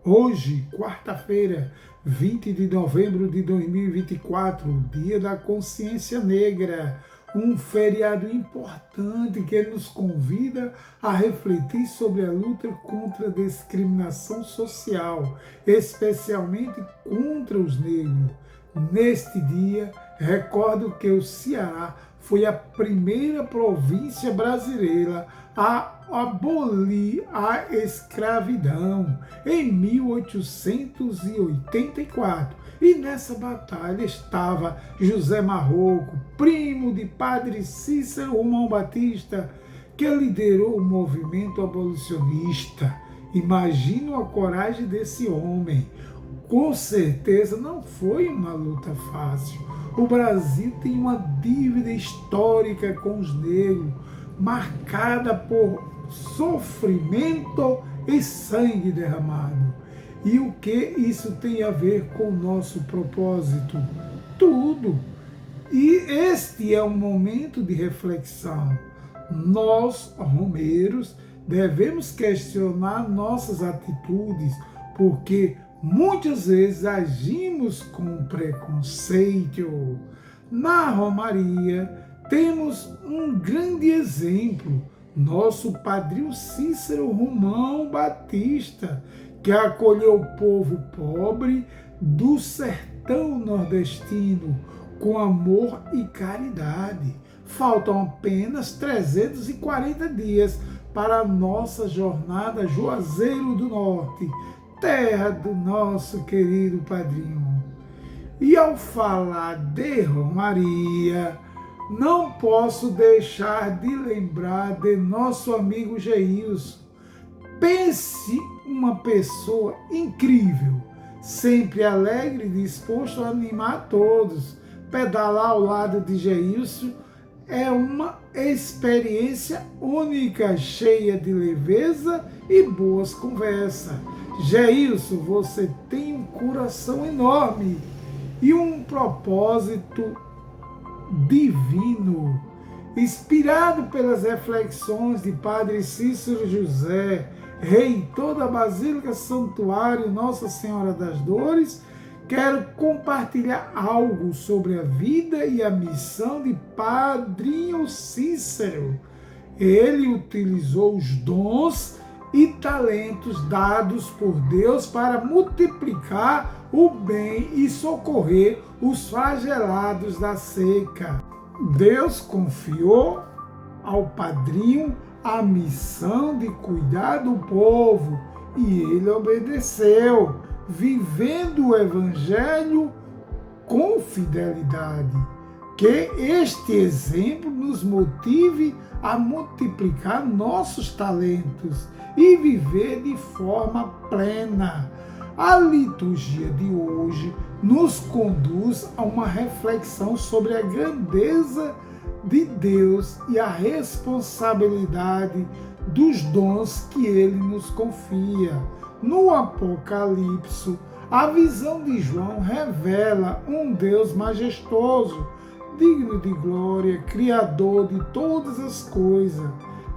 Hoje, quarta-feira, 20 de novembro de 2024, Dia da Consciência Negra, um feriado importante que nos convida a refletir sobre a luta contra a discriminação social, especialmente contra os negros. Neste dia, recordo que o Ceará foi a primeira província brasileira a abolir a escravidão em 1884. E nessa batalha estava José Marroco, primo de Padre Cícero Romão Batista, que liderou o movimento abolicionista. Imagino a coragem desse homem. Com certeza não foi uma luta fácil. O Brasil tem uma dívida histórica com os negros, marcada por sofrimento e sangue derramado. E o que isso tem a ver com o nosso propósito? Tudo. E este é um momento de reflexão. Nós, romeiros, devemos questionar nossas atitudes, porque muitas vezes agimos com preconceito. Na Romaria, temos um grande exemplo, nosso padrinho Cícero Romão Batista, que acolheu o povo pobre do sertão nordestino com amor e caridade. Faltam apenas 340 dias para a nossa jornada Juazeiro do Norte, terra do nosso querido padrinho. E ao falar de Romaria, não posso deixar de lembrar de nosso amigo Geilson. Pense uma pessoa incrível, sempre alegre e disposto a animar todos. Pedalar ao lado de Geilson é uma experiência única, cheia de leveza e boas conversas. Geilson, você tem um coração enorme e um propósito divino. Inspirado pelas reflexões de Padre Cícero José, reitor da Basílica Santuário Nossa Senhora das Dores, quero compartilhar algo sobre a vida e a missão de Padrinho Cícero. Ele utilizou os dons e talentos dados por Deus para multiplicar o bem e socorrer os flagelados da seca. Deus confiou ao padrinho a missão de cuidar do povo e ele obedeceu, vivendo o evangelho com fidelidade. Que este exemplo nos motive a multiplicar nossos talentos e viver de forma plena. A liturgia de hoje nos conduz a uma reflexão sobre a grandeza de Deus e a responsabilidade dos dons que Ele nos confia. No Apocalipse, a visão de João revela um Deus majestoso, digno de glória, criador de todas as coisas.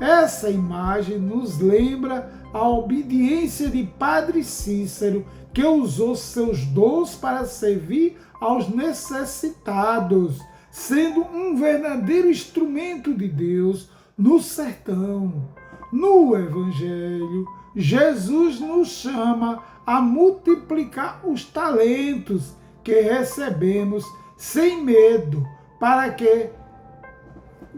Essa imagem nos lembra a obediência de Padre Cícero, que usou seus dons para servir aos necessitados, sendo um verdadeiro instrumento de Deus no sertão. No Evangelho, Jesus nos chama a multiplicar os talentos que recebemos sem medo, para que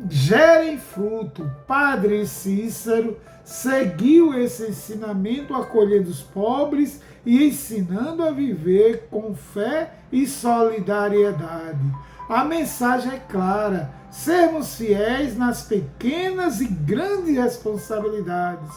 gerem fruto. Padre Cícero seguiu esse ensinamento acolhendo os pobres e ensinando a viver com fé e solidariedade. A mensagem é clara: sermos fiéis nas pequenas e grandes responsabilidades,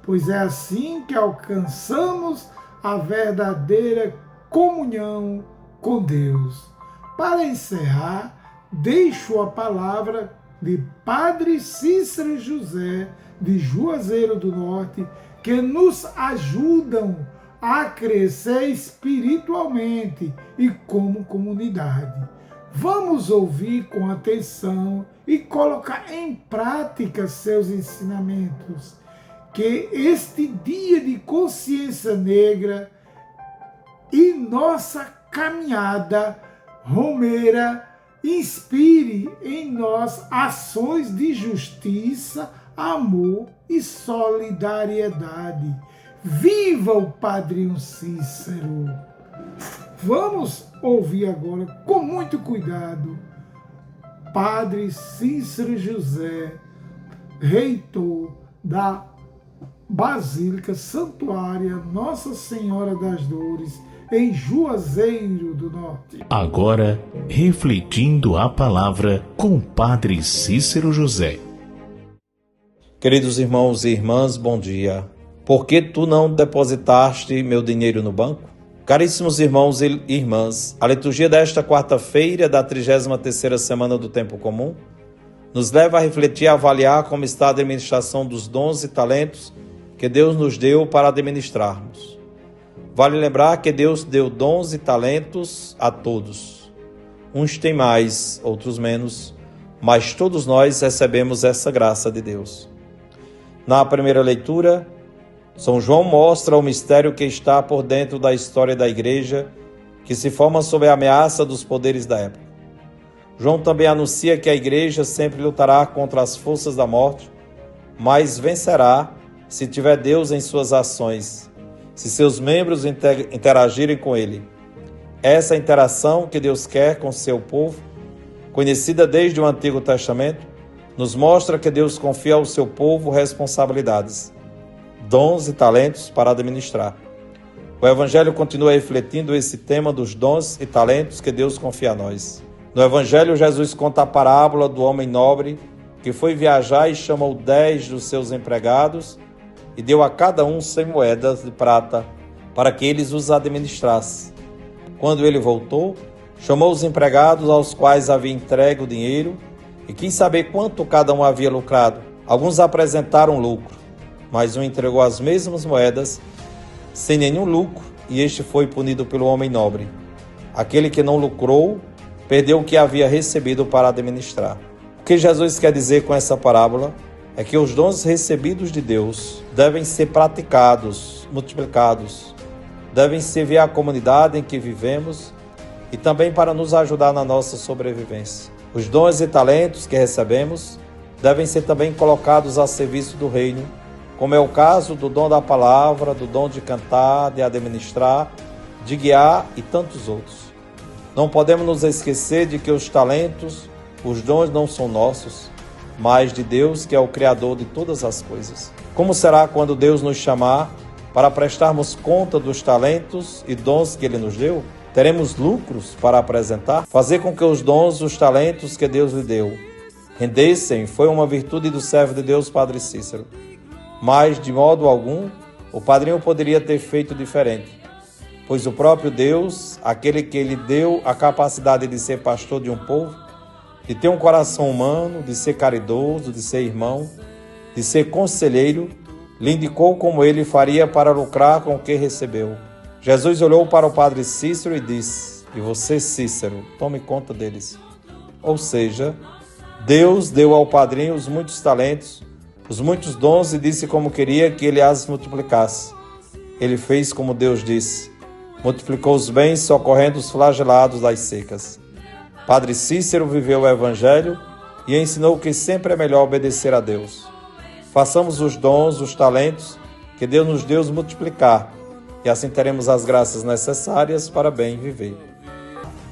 pois é assim que alcançamos a verdadeira comunhão com Deus. Para encerrar, deixo a palavra de Padre Cícero José, de Juazeiro do Norte, que nos ajudam a crescer espiritualmente e como comunidade. Vamos ouvir com atenção e colocar em prática seus ensinamentos. Que este dia de consciência negra e nossa caminhada romeira inspire em nós ações de justiça, amor e solidariedade. Viva o Padrinho Cícero! Vamos ouvir agora, com muito cuidado, Padre Cícero José, reitor da Basílica Santuária Nossa Senhora das Dores, em Juazeiro do Norte. Agora, refletindo a palavra com Padre Cícero José. Queridos irmãos e irmãs, bom dia. Por que tu não depositaste meu dinheiro no banco? Caríssimos irmãos e irmãs, a liturgia desta quarta-feira da 33ª semana do Tempo Comum nos leva a refletir e avaliar como está a administração dos dons e talentos que Deus nos deu para administrarmos. Vale lembrar que Deus deu dons e talentos a todos. Uns têm mais, outros menos, mas todos nós recebemos essa graça de Deus. Na primeira leitura, São João mostra o mistério que está por dentro da história da Igreja, que se forma sob a ameaça dos poderes da época. João também anuncia que a Igreja sempre lutará contra as forças da morte, mas vencerá se tiver Deus em suas ações, se seus membros interagirem com Ele. Essa interação que Deus quer com seu povo, conhecida desde o Antigo Testamento, nos mostra que Deus confia ao seu povo responsabilidades, dons e talentos para administrar. O Evangelho continua refletindo esse tema dos dons e talentos que Deus confia a nós. No Evangelho, Jesus conta a parábola do homem nobre que foi viajar e chamou 10 dos seus empregados e deu a cada um 100 moedas de prata para que eles os administrassem. Quando ele voltou, chamou os empregados aos quais havia entregue o dinheiro e quis saber quanto cada um havia lucrado. Alguns apresentaram lucro, mas um entregou as mesmas moedas sem nenhum lucro e este foi punido pelo homem nobre. Aquele que não lucrou perdeu o que havia recebido para administrar. O que Jesus quer dizer com essa parábola é que os dons recebidos de Deus devem ser praticados, multiplicados, devem servir à comunidade em que vivemos e também para nos ajudar na nossa sobrevivência. Os dons e talentos que recebemos devem ser também colocados a serviço do reino, como é o caso do dom da palavra, do dom de cantar, de administrar, de guiar e tantos outros. Não podemos nos esquecer de que os talentos, os dons não são nossos, mas de Deus, que é o Criador de todas as coisas. Como será quando Deus nos chamar para prestarmos conta dos talentos e dons que Ele nos deu? Teremos lucros para apresentar? Fazer com que os dons, os talentos que Deus lhe deu rendessem foi uma virtude do servo de Deus, Padre Cícero. Mas, de modo algum, o padrinho poderia ter feito diferente, pois o próprio Deus, aquele que lhe deu a capacidade de ser pastor de um povo, de ter um coração humano, de ser caridoso, de ser irmão, de ser conselheiro, lhe indicou como ele faria para lucrar com o que recebeu. Jesus olhou para o Padre Cícero e disse: "E você, Cícero, tome conta deles." Ou seja, Deus deu ao padrinho os muitos talentos, os muitos dons e disse como queria que ele as multiplicasse. Ele fez como Deus disse, multiplicou os bens socorrendo os flagelados das secas. Padre Cícero viveu o Evangelho e ensinou que sempre é melhor obedecer a Deus. Façamos os dons, os talentos que Deus nos deu multiplicar e assim teremos as graças necessárias para bem viver.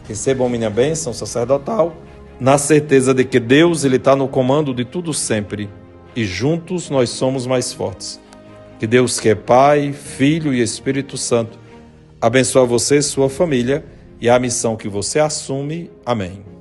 Recebam minha bênção sacerdotal, na certeza de que Deus ele está no comando de tudo sempre e juntos nós somos mais fortes. Que Deus, que é Pai, Filho e Espírito Santo, abençoe você, sua família e a missão que você assume. Amém.